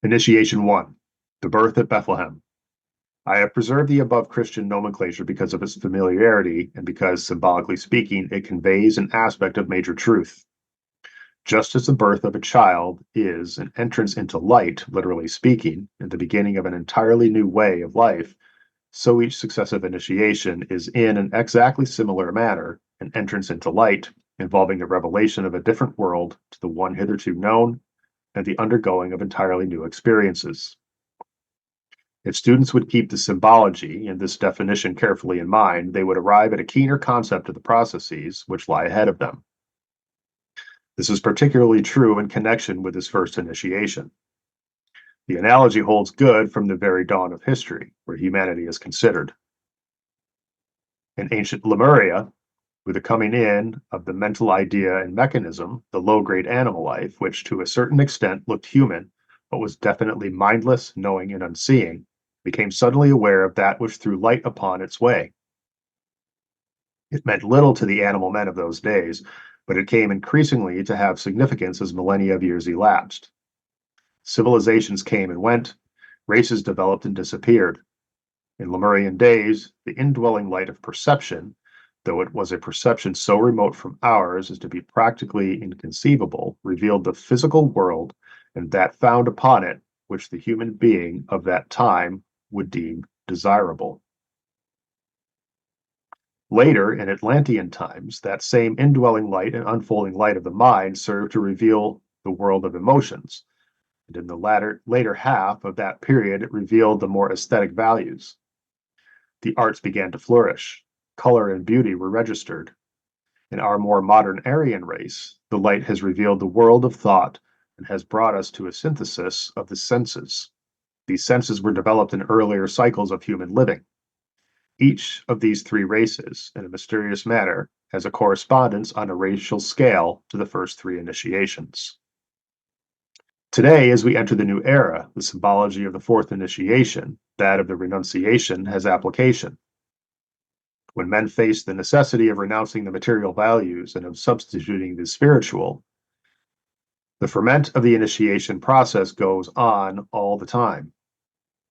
Initiation 1. The Birth at Bethlehem. I have preserved the above Christian nomenclature because of its familiarity and because, symbolically speaking, it conveys an aspect of major truth. Just as the birth of a child is an entrance into light, literally speaking, and the beginning of an entirely new way of life, so each successive initiation is in an exactly similar manner an entrance into light, involving the revelation of a different world to the one hitherto known and the undergoing of entirely new experiences. If students would keep the symbology and this definition carefully in mind, they would arrive at a keener concept of the processes which lie ahead of them. This is particularly true in connection with this first initiation. The analogy holds good from the very dawn of history, where humanity is considered. In ancient Lemuria, with the coming in of the mental idea and mechanism, the low-grade animal life, which to a certain extent looked human, but was definitely mindless, knowing, and unseeing, became suddenly aware of that which threw light upon its way. It meant little to the animal men of those days, but it came increasingly to have significance as millennia of years elapsed. Civilizations came and went, races developed and disappeared. In Lemurian days, the indwelling light of perception, though it was a perception so remote from ours as to be practically inconceivable, revealed the physical world and that found upon it which the human being of that time would deem desirable. Later, in Atlantean times, that same indwelling light and unfolding light of the mind served to reveal the world of emotions, and in the later half of that period, it revealed the more aesthetic values. The arts began to flourish. Color and beauty were registered. In our more modern Aryan race, the light has revealed the world of thought and has brought us to a synthesis of the senses. These senses were developed in earlier cycles of human living. Each of these three races, in a mysterious manner, has a correspondence on a racial scale to the first three initiations. Today, as we enter the new era, the symbology of the fourth initiation, that of the renunciation, has application. When men face the necessity of renouncing the material values and of substituting the spiritual, the ferment of the initiation process goes on all the time,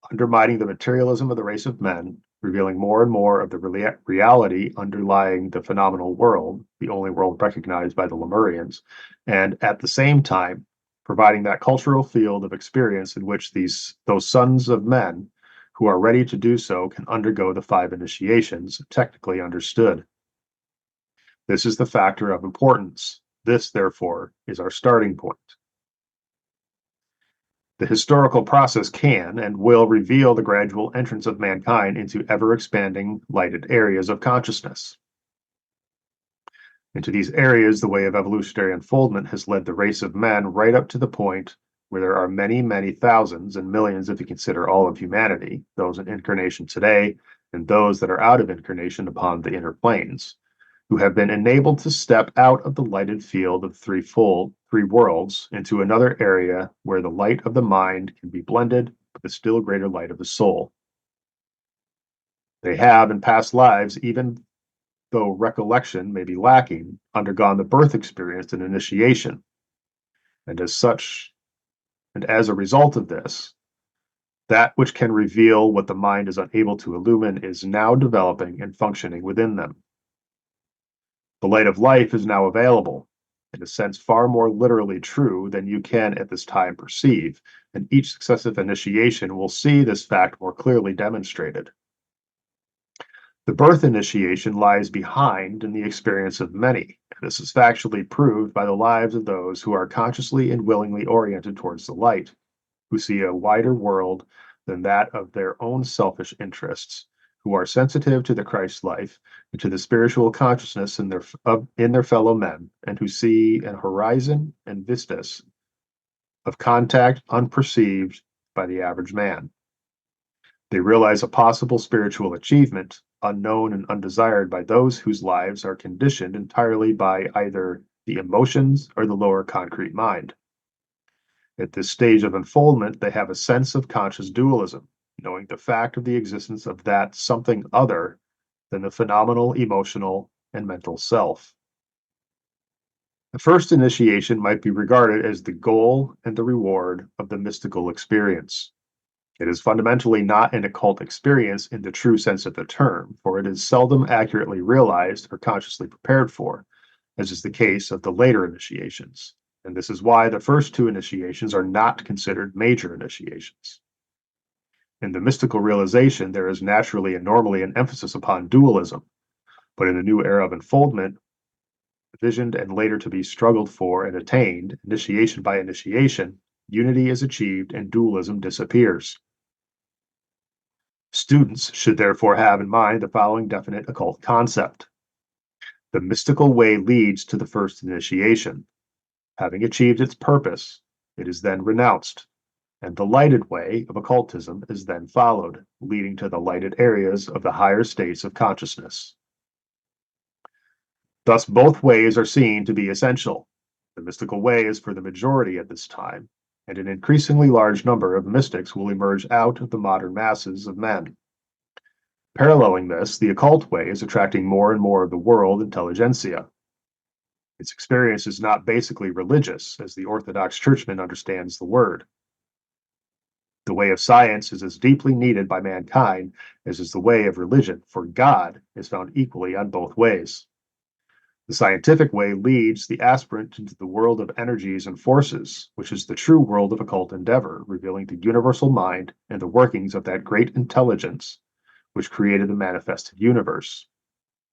undermining the materialism of the race of men, revealing more and more of the reality underlying the phenomenal world, the only world recognized by the Lemurians, and at the same time, providing that cultural field of experience in which those sons of men who are ready to do so can undergo the five initiations, technically understood. This is the factor of importance. This, therefore, is our starting point. The historical process can and will reveal the gradual entrance of mankind into ever-expanding lighted areas of consciousness. Into these areas, the way of evolutionary unfoldment has led the race of men right up to the point where there are many, many thousands and millions, if you consider all of humanity, those in incarnation today and those that are out of incarnation upon the inner planes, who have been enabled to step out of the lighted field of three worlds into another area where the light of the mind can be blended with the still greater light of the soul. They have, in past lives, even though recollection may be lacking, undergone the birth experience and initiation. And as a result of this, that which can reveal what the mind is unable to illumine is now developing and functioning within them. The light of life is now available, in a sense far more literally true than you can at this time perceive, and each successive initiation will see this fact more clearly demonstrated. The birth initiation lies behind in the experience of many, and this is factually proved by the lives of those who are consciously and willingly oriented towards the light, who see a wider world than that of their own selfish interests, who are sensitive to the Christ life and to the spiritual consciousness in their fellow men, and who see an horizon and vistas of contact unperceived by the average man. They realize a possible spiritual achievement, unknown and undesired by those whose lives are conditioned entirely by either the emotions or the lower concrete mind. At this stage of unfoldment, they have a sense of conscious dualism, knowing the fact of the existence of that something other than the phenomenal, emotional, and mental self. The first initiation might be regarded as the goal and the reward of the mystical experience. It is fundamentally not an occult experience in the true sense of the term, for it is seldom accurately realized or consciously prepared for, as is the case of the later initiations. And this is why the first two initiations are not considered major initiations. In the mystical realization, there is naturally and normally an emphasis upon dualism, but in the new era of unfoldment, visioned and later to be struggled for and attained, initiation by initiation, unity is achieved and dualism disappears. Students should therefore have in mind the following definite occult concept. The mystical way leads to the first initiation. Having achieved its purpose, it is then renounced, and the lighted way of occultism is then followed, leading to the lighted areas of the higher states of consciousness. Thus, both ways are seen to be essential. The mystical way is for the majority at this time, and an increasingly large number of mystics will emerge out of the modern masses of men. Paralleling this, the occult way is attracting more and more of the world intelligentsia. Its experience is not basically religious, as the Orthodox Churchman understands the word. The way of science is as deeply needed by mankind as is the way of religion, for God is found equally on both ways. The scientific way leads the aspirant into the world of energies and forces, which is the true world of occult endeavor, revealing the universal mind and the workings of that great intelligence which created the manifested universe.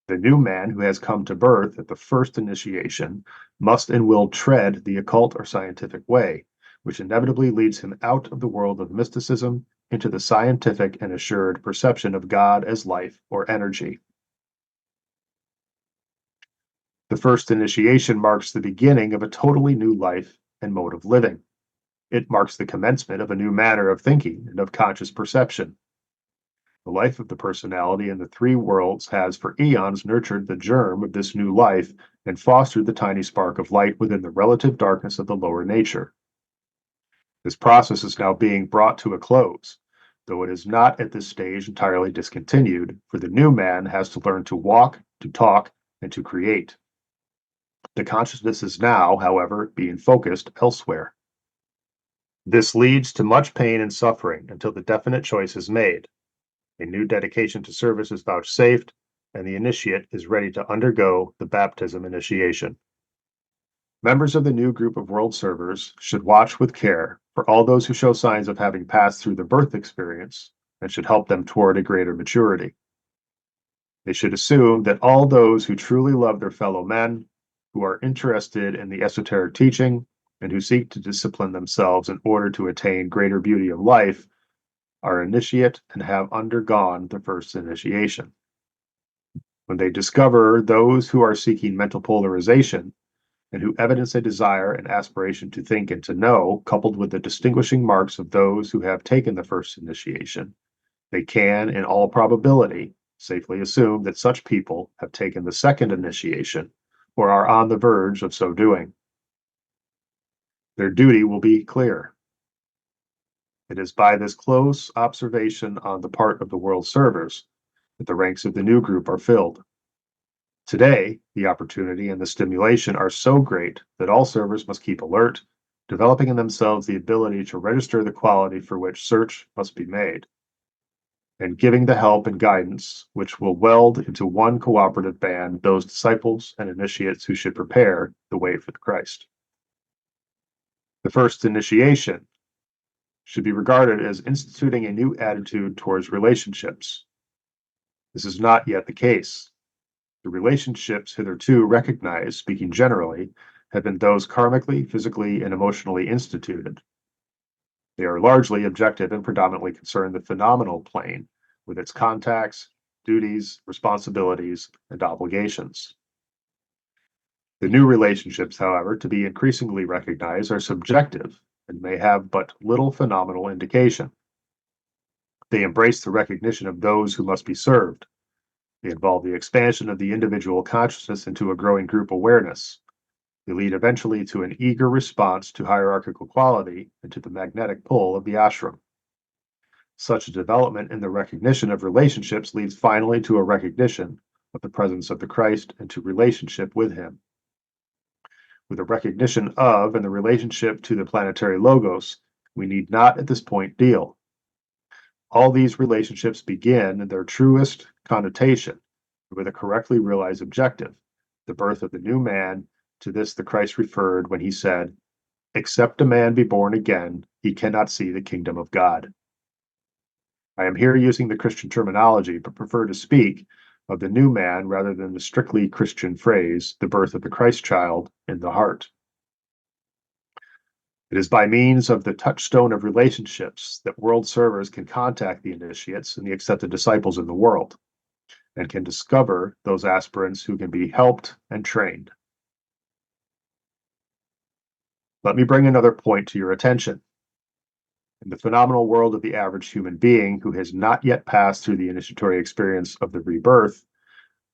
The new man who has come to birth at the first initiation must and will tread the occult or scientific way, which inevitably leads him out of the world of mysticism into the scientific and assured perception of God as life or energy. The first initiation marks the beginning of a totally new life and mode of living. It marks the commencement of a new manner of thinking and of conscious perception. The life of the personality in the three worlds has for eons nurtured the germ of this new life and fostered the tiny spark of light within the relative darkness of the lower nature. This process is now being brought to a close, though it is not at this stage entirely discontinued, for the new man has to learn to walk, to talk, and to create. The consciousness is now, however, being focused elsewhere. This leads to much pain and suffering until the definite choice is made. A new dedication to service is vouchsafed, and the initiate is ready to undergo the baptism initiation. Members of the new group of world servers should watch with care for all those who show signs of having passed through the birth experience and should help them toward a greater maturity. They should assume that all those who truly love their fellow men, who are interested in the esoteric teaching, and who seek to discipline themselves in order to attain greater beauty of life, are initiate and have undergone the first initiation. When they discover those who are seeking mental polarization, and who evidence a desire and aspiration to think and to know, coupled with the distinguishing marks of those who have taken the first initiation, they can, in all probability, safely assume that such people have taken the second initiation or are on the verge of so doing. Their duty will be clear. It is by this close observation on the part of the world servers that the ranks of the new group are filled. Today, the opportunity and the stimulation are so great that all servers must keep alert, developing in themselves the ability to register the quality for which search must be made, and giving the help and guidance which will weld into one cooperative band those disciples and initiates who should prepare the way for Christ. The first initiation should be regarded as instituting a new attitude towards relationships. This is not yet the case. The relationships hitherto recognized, speaking generally, have been those karmically, physically, and emotionally instituted. They are largely objective and predominantly concern the phenomenal plane with its contacts, duties, responsibilities, and obligations. The new relationships, however, to be increasingly recognized are subjective and may have but little phenomenal indication. They embrace the recognition of those who must be served. They involve the expansion of the individual consciousness into a growing group awareness. They lead eventually to an eager response to hierarchical quality and to the magnetic pull of the ashram. Such a development in the recognition of relationships leads finally to a recognition of the presence of the Christ and to relationship with him. With a recognition of and the relationship to the planetary logos, we need not at this point deal. All these relationships begin in their truest connotation with a correctly realized objective, the birth of the new man. To this the Christ referred when he said, "Except a man be born again, he cannot see the kingdom of God." I am here using the Christian terminology, but prefer to speak of the new man rather than the strictly Christian phrase, the birth of the Christ child in the heart. It is by means of the touchstone of relationships that world servers can contact the initiates and the accepted disciples in the world, and can discover those aspirants who can be helped and trained. Let me bring another point to your attention. In the phenomenal world of the average human being who has not yet passed through the initiatory experience of the rebirth,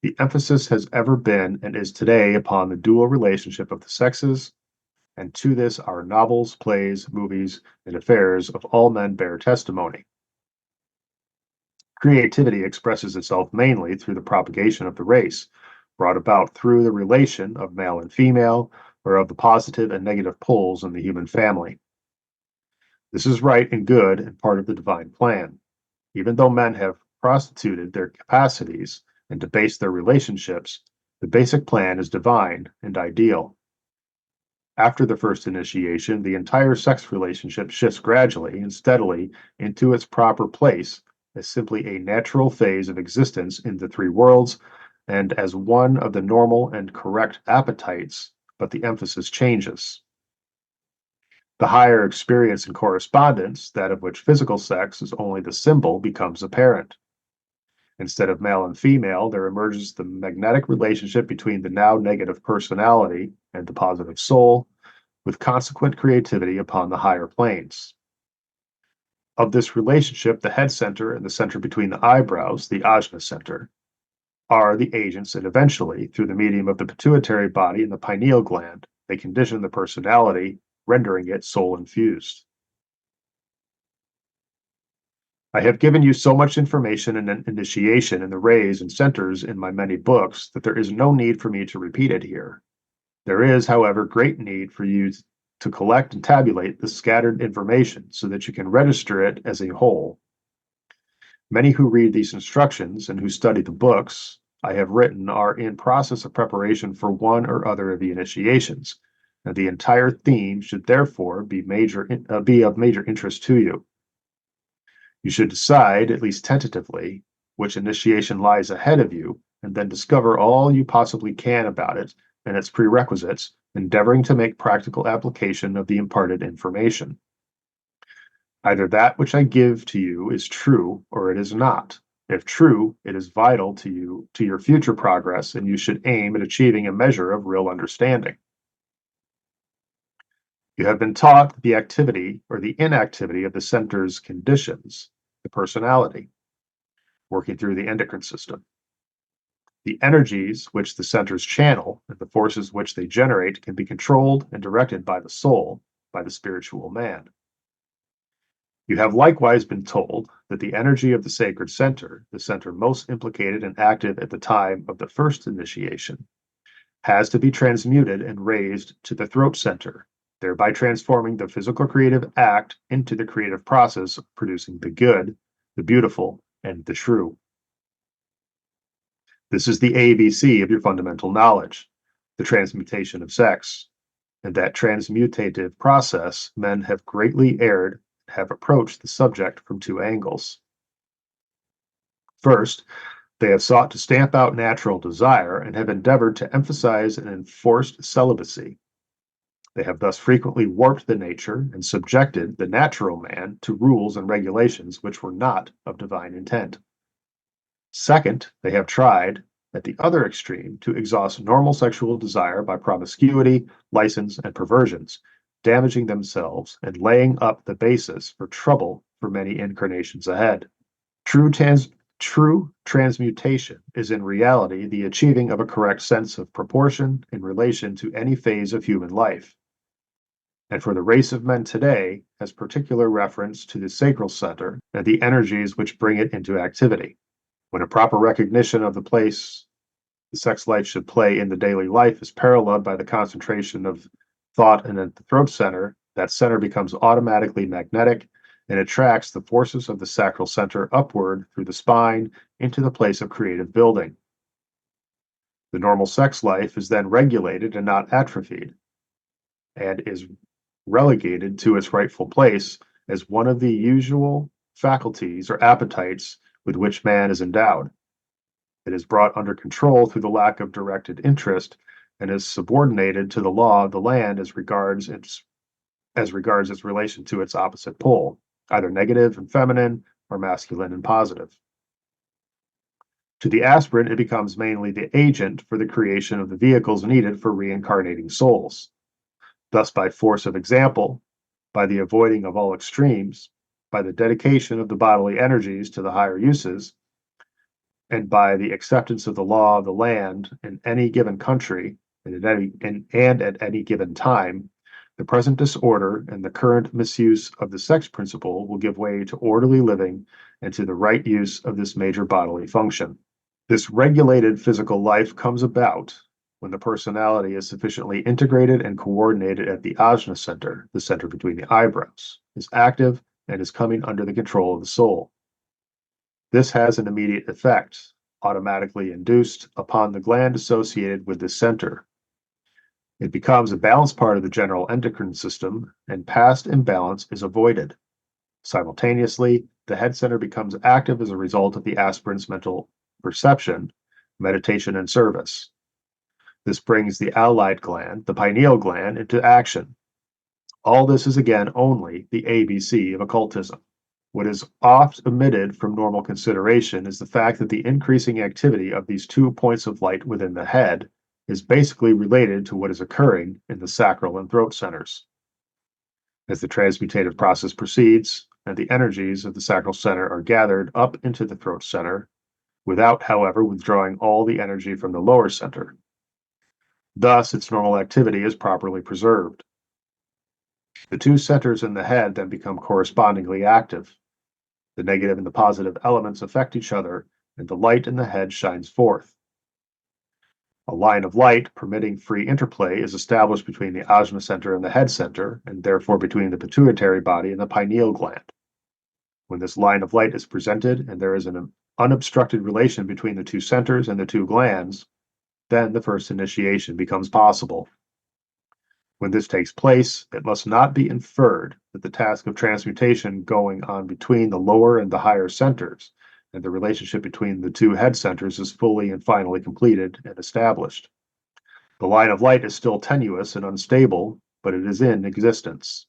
the emphasis has ever been and is today upon the dual relationship of the sexes, and to this our novels, plays, movies, and affairs of all men bear testimony. Creativity expresses itself mainly through the propagation of the race, brought about through the relation of male and female, or of the positive and negative poles in the human family. This is right and good and part of the divine plan. Even though men have prostituted their capacities and debased their relationships, the basic plan is divine and ideal. After the first initiation, the entire sex relationship shifts gradually and steadily into its proper place as simply a natural phase of existence in the three worlds and as one of the normal and correct appetites, but the emphasis changes. The higher experience and correspondence, that of which physical sex is only the symbol, becomes apparent. Instead of male and female, there emerges the magnetic relationship between the now negative personality and the positive soul, with consequent creativity upon the higher planes. Of this relationship, the head center and the center between the eyebrows, the ajna center, are the agents, and eventually, through the medium of the pituitary body and the pineal gland, they condition the personality, rendering it soul infused. I have given you so much information and initiation in the rays and centers in my many books that there is no need for me to repeat it here. There is, however, great need for you to collect and tabulate the scattered information so that you can register it as a whole. Many who read these instructions and who study the books I have written are in process of preparation for one or other of the initiations, and the entire theme should therefore be of major interest to you. You should decide, at least tentatively, which initiation lies ahead of you, and then discover all you possibly can about it and its prerequisites, endeavoring to make practical application of the imparted information. Either that which I give to you is true or it is not. If true, it is vital to you, to your future progress, and you should aim at achieving a measure of real understanding. You have been taught the activity or the inactivity of the center's conditions, the personality, working through the endocrine system. The energies which the centers channel and the forces which they generate can be controlled and directed by the soul, by the spiritual man. You have likewise been told that the energy of the sacred center, the center most implicated and active at the time of the first initiation, has to be transmuted and raised to the throat center, thereby transforming the physical creative act into the creative process of producing the good, the beautiful, and the true. This is the ABC of your fundamental knowledge, the transmutation of sex. And that transmutative process, men have greatly erred, have approached the subject from two angles. First, they have sought to stamp out natural desire and have endeavored to emphasize an enforced celibacy. They have thus frequently warped the nature and subjected the natural man to rules and regulations which were not of divine intent. Second, they have tried, at the other extreme, to exhaust normal sexual desire by promiscuity, license, and perversions, damaging themselves and laying up the basis for trouble for many incarnations ahead. True transmutation is in reality the achieving of a correct sense of proportion in relation to any phase of human life. And for the race of men today, has particular reference to the sacral center and the energies which bring it into activity. When a proper recognition of the place the sex life should play in the daily life is paralleled by the concentration of thought and at the throat center. That center becomes automatically magnetic and attracts the forces of the sacral center upward through the spine into the place of creative building. The normal sex life is then regulated and not atrophied, and is relegated to its rightful place as one of the usual faculties or appetites with which man is endowed. It is brought under control through the lack of directed interest and is subordinated to the law of the land as regards its relation to its opposite pole, either negative and feminine or masculine and positive. To the aspirant, it becomes mainly the agent for the creation of the vehicles needed for reincarnating souls. Thus, by force of example, by the avoiding of all extremes, by the dedication of the bodily energies to the higher uses, and by the acceptance of the law of the land in any given country and at any given time, the present disorder and the current misuse of the sex principle will give way to orderly living and to the right use of this major bodily function. This regulated physical life comes about when the personality is sufficiently integrated and coordinated at the ajna center, the center between the eyebrows, is active and is coming under the control of the soul. This has an immediate effect, automatically induced upon the gland associated with this center. It becomes a balanced part of the general endocrine system, and past imbalance is avoided. Simultaneously, the head center becomes active as a result of the aspirant's mental perception, meditation, and service. This brings the allied gland, the pineal gland, into action. All this is again only the ABC of occultism. What is oft omitted from normal consideration is the fact that the increasing activity of these 2 points of light within the head is basically related to what is occurring in the sacral and throat centers. As the transmutative process proceeds, and the energies of the sacral center are gathered up into the throat center, without, however, withdrawing all the energy from the lower center. Thus, its normal activity is properly preserved. The 2 centers in the head then become correspondingly active. The negative and the positive elements affect each other, and the light in the head shines forth. A line of light permitting free interplay is established between the ajna center and the head center, and therefore between the pituitary body and the pineal gland. When this line of light is presented and there is an unobstructed relation between the 2 centers and the 2 glands, then the first initiation becomes possible. When this takes place, it must not be inferred that the task of transmutation going on between the lower and the higher centers, and the relationship between the 2 head centers is fully and finally completed and established. The line of light is still tenuous and unstable, but it is in existence.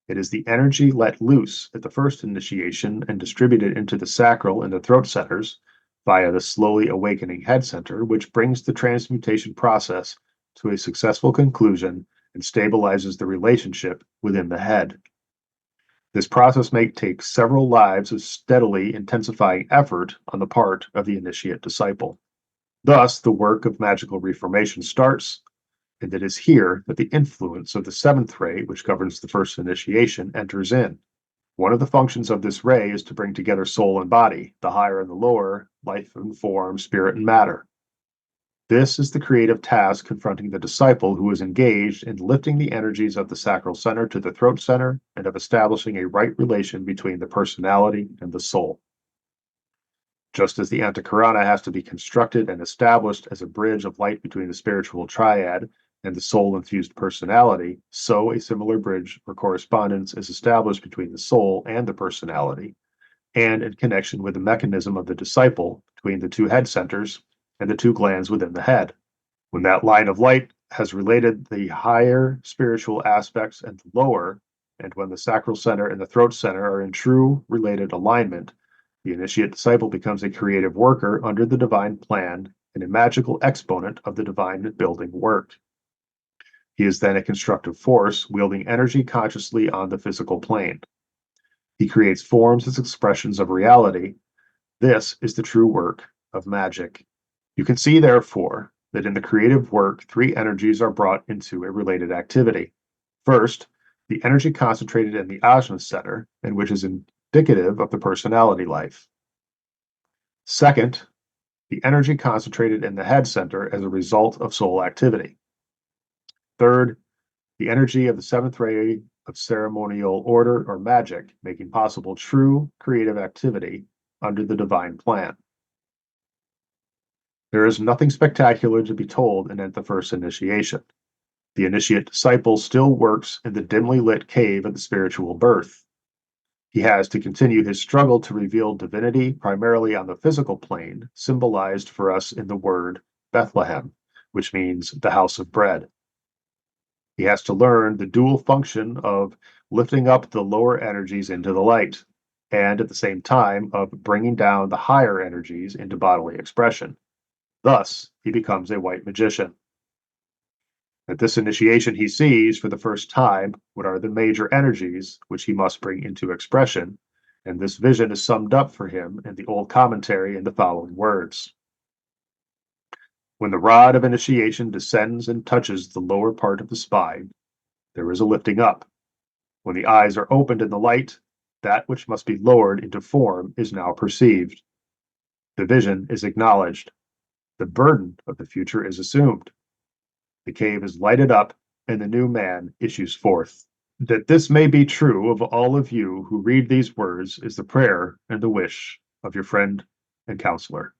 It is the energy let loose at the first initiation and distributed into the sacral and the throat centers via the slowly awakening head center, which brings the transmutation process to a successful conclusion and stabilizes the relationship within the head. This process may take several lives of steadily intensifying effort on the part of the initiate disciple. Thus, the work of magical reformation starts, and it is here that the influence of the 7th ray, which governs the first initiation, enters in. One of the functions of this ray is to bring together soul and body, the higher and the lower, life and form, spirit and matter. This is the creative task confronting the disciple who is engaged in lifting the energies of the sacral center to the throat center and of establishing a right relation between the personality and the soul. Just as the Antakarana has to be constructed and established as a bridge of light between the spiritual triad and the soul-infused personality, so a similar bridge or correspondence is established between the soul and the personality, and in connection with the mechanism of the disciple between the 2 head centers and the 2 glands within the head. When that line of light has related the higher spiritual aspects and the lower, and when the sacral center and the throat center are in true related alignment, the initiate disciple becomes a creative worker under the divine plan and a magical exponent of the divine building work. He is then a constructive force, wielding energy consciously on the physical plane. He creates forms as expressions of reality. This is the true work of magic. You can see, therefore, that in the creative work, 3 energies are brought into a related activity. First, the energy concentrated in the ajna center, and which is indicative of the personality life. Second, the energy concentrated in the head center as a result of soul activity. Third, the energy of the seventh ray of ceremonial order or magic, making possible true creative activity under the divine plan. There is nothing spectacular to be told in the first initiation. The initiate disciple still works in the dimly lit cave of the spiritual birth. He has to continue his struggle to reveal divinity primarily on the physical plane, symbolized for us in the word Bethlehem, which means the house of bread. He has to learn the dual function of lifting up the lower energies into the light, and at the same time of bringing down the higher energies into bodily expression. Thus, he becomes a white magician. At this initiation, he sees for the first time what are the major energies which he must bring into expression, and this vision is summed up for him in the old commentary in the following words. When the rod of initiation descends and touches the lower part of the spine, there is a lifting up. When the eyes are opened in the light, that which must be lowered into form is now perceived. The vision is acknowledged. The burden of the future is assumed. The cave is lighted up, and the new man issues forth. That this may be true of all of you who read these words is the prayer and the wish of your friend and counselor.